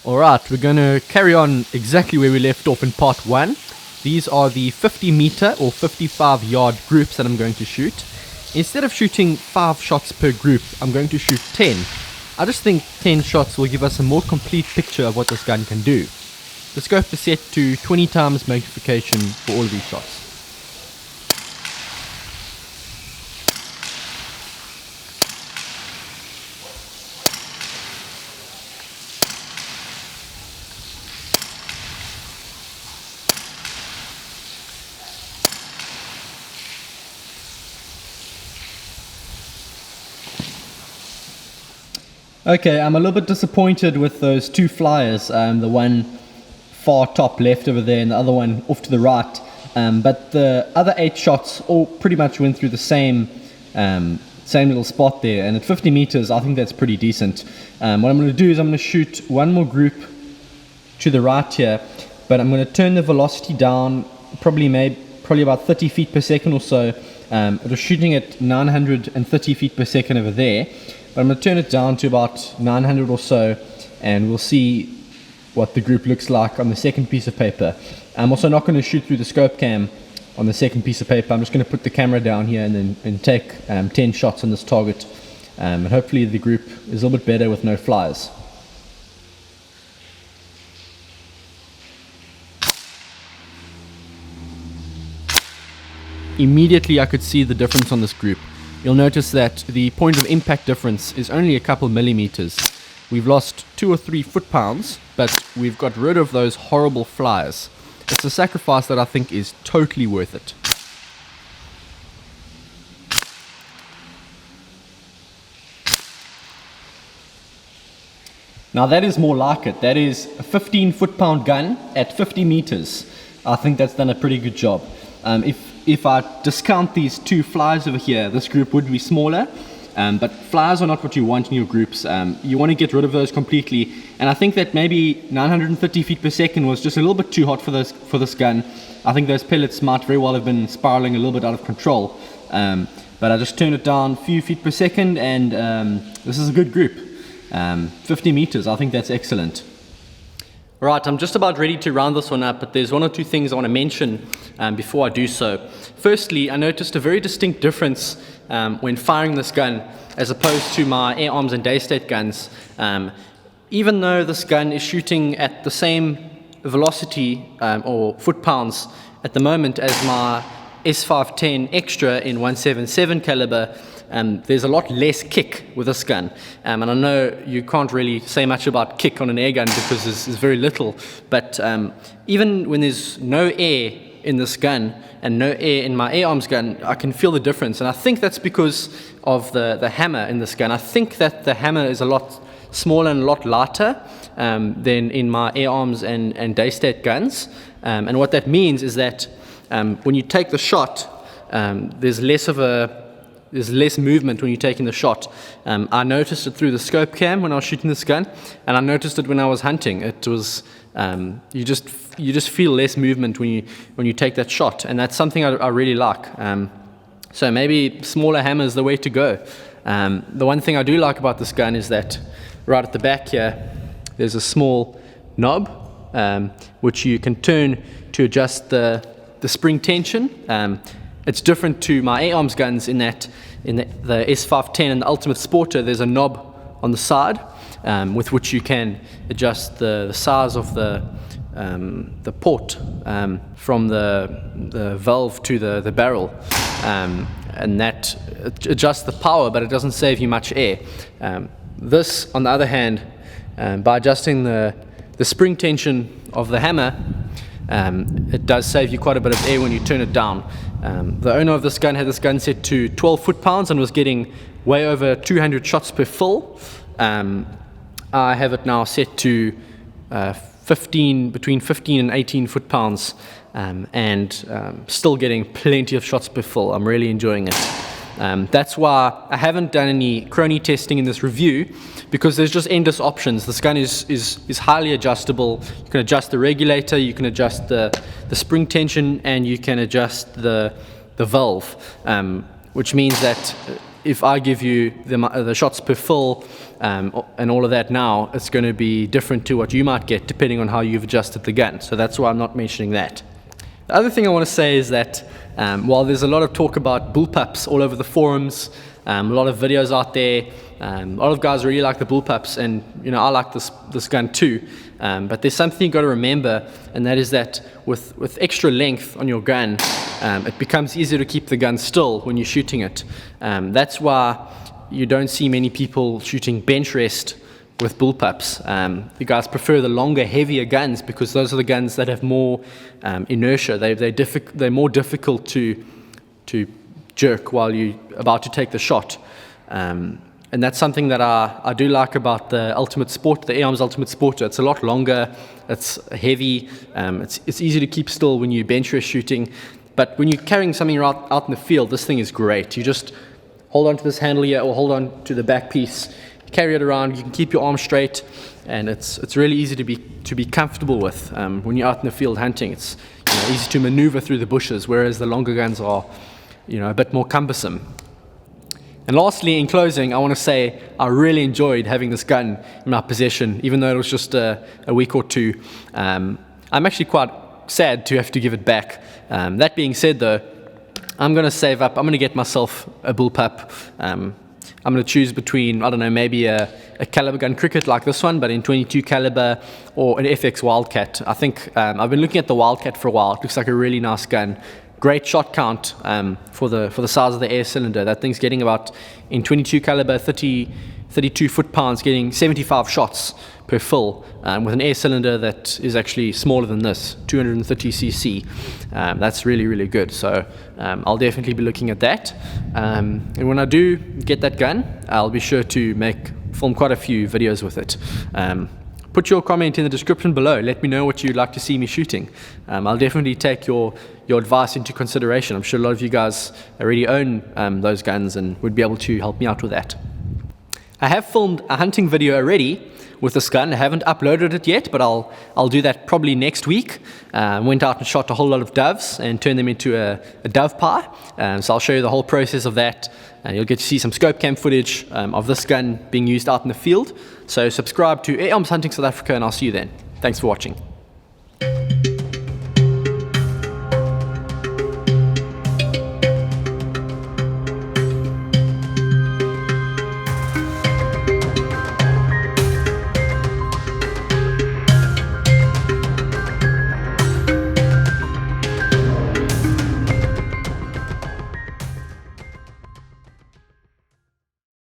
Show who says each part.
Speaker 1: Alright, we're going to carry on exactly where we left off in part 1. These are the 50 meter or 55 yard groups that I'm going to shoot. Instead of shooting 5 shots per group, I'm going to shoot 10. I just think 10 shots will give us a more complete picture of what this gun can do. The scope is set to 20 times magnification for all of these shots. Okay, I'm a little bit disappointed with those 2 flyers, the one far top left over there and the other one off to the right, but the other 8 shots all pretty much went through the same little spot there, and at 50 meters I think that's pretty decent. What I'm going to do is I'm going to shoot one more group to the right here, but I'm going to turn the velocity down probably about 30 feet per second or so. It was shooting at 930 feet per second over there, but I'm going to turn it down to about 900 or so, and we'll see what the group looks like on the second piece of paper. I'm also not going to shoot through the scope cam on the second piece of paper. I'm just going to put the camera down here and take 10 shots on this target, and hopefully the group is a little bit better with no flies. Immediately I could see the difference on this group. You'll notice that the point of impact difference is only a couple millimeters. We've lost 2 or 3 foot-pounds, but we've got rid of those horrible flies. It's a sacrifice that I think is totally worth it. Now that is more like it. That is a 15 foot-pound gun at 50 meters. I think that's done a pretty good job. If I discount these 2 flies over here, this group would be smaller, but flies are not what you want in your groups. You want to get rid of those completely, and I think that maybe 930 feet per second was just a little bit too hot for this gun. I think those pellets might very well have been spiraling a little bit out of control, but I just turned it down a few feet per second, and this is a good group. 50 meters, I think that's excellent. Right, I'm just about ready to round this one up, but there's 1 or 2 things I want to mention before I do so. Firstly, I noticed a very distinct difference when firing this gun as opposed to my air arms and day state guns. Even though this gun is shooting at the same velocity or foot-pounds at the moment as my S510 Extra in 177 caliber, there's a lot less kick with this gun, and I know you can't really say much about kick on an air gun because there's very little, but even when there's no air in this gun and no air in my air arms gun, I can feel the difference, and I think that's because of the hammer in this gun. I think that the hammer is a lot smaller and a lot lighter than in my air arms and day state guns, and what that means is that when you take the shot, there's less movement when you're taking the shot. I noticed it through the scope cam when I was shooting this gun, and I noticed it when I was hunting. It was you just feel less movement when you take that shot, and that's something I really like. So maybe smaller hammer is the way to go. The one thing I do like about this gun is that right at the back here, there's a small knob which you can turn to adjust the spring tension. It's different to my air arms guns in that in the S510 and the Ultimate Sporter, there's a knob on the side with which you can adjust the size of the port from the valve to the barrel, and that adjusts the power, but it doesn't save you much air. This, on the other hand, by adjusting the spring tension of the hammer, it does save you quite a bit of air when you turn it down. The owner of this gun had this gun set to 12 foot-pounds and was getting way over 200 shots per fill. I have it now set to between 15 and 18 foot-pounds, and still getting plenty of shots per fill. I'm really enjoying it. That's why I haven't done any crony testing in this review, because there's just endless options. This gun is highly adjustable. You can adjust the regulator, you can adjust the spring tension, and you can adjust the valve, which means that if I give you the shots per fill and all of that now, it's going to be different to what you might get depending on how you've adjusted the gun. So that's why I'm not mentioning that. The other thing I want to say is that while there's a lot of talk about bullpups all over the forums, a lot of videos out there, a lot of guys really like the bullpups, and I like this gun too. But there's something you've got to remember, and that is that with extra length on your gun, it becomes easier to keep the gun still when you're shooting it. That's why you don't see many people shooting bench rest with bullpups. You guys prefer the longer, heavier guns because those are the guns that have more inertia. They're more difficult to jerk while you're about to take the shot. And that's something that I do like about the Ultimate Sport, the A-Arms Ultimate Sporter. It's a lot longer, it's heavy, it's easy to keep still when you're bench rest shooting. But when you're carrying something out in the field, this thing is great. You just hold on to this handle here or hold on to the back piece, carry it around, you can keep your arm straight, and it's really easy to be comfortable with when you're out in the field hunting. It's easy to maneuver through the bushes, whereas the longer guns are a bit more cumbersome. And lastly, in closing, I want to say I really enjoyed having this gun in my possession, even though it was just a week or two. I'm actually quite sad to have to give it back. That being said, though, I'm going to save up. I'm going to get myself a bullpup. I'm going to choose between, I don't know, maybe a Kalibrgun cricket like this one, but in 22 caliber, or an FX Wildcat. I think I've been looking at the Wildcat for a while. It looks like a really nice gun. Great shot count for the size of the air cylinder. That thing's getting about, in 22 caliber, 32 foot-pounds, getting 75 shots per fill with an air cylinder that is actually smaller than this, 230 cc. That's really, really good. So I'll definitely be looking at that. And when I do get that gun, I'll be sure to film quite a few videos with it. Put your comment in the description below. Let me know what you'd like to see me shooting. I'll definitely take your advice into consideration. I'm sure a lot of you guys already own those guns and would be able to help me out with that. I have filmed a hunting video already with this gun. I haven't uploaded it yet, but I'll do that probably next week. Went out and shot a whole lot of doves and turned them into a dove pie. So I'll show you the whole process of that. You'll get to see some scope cam footage of this gun being used out in the field. So subscribe to A-Arms Hunting South Africa, and I'll see you then. Thanks for watching.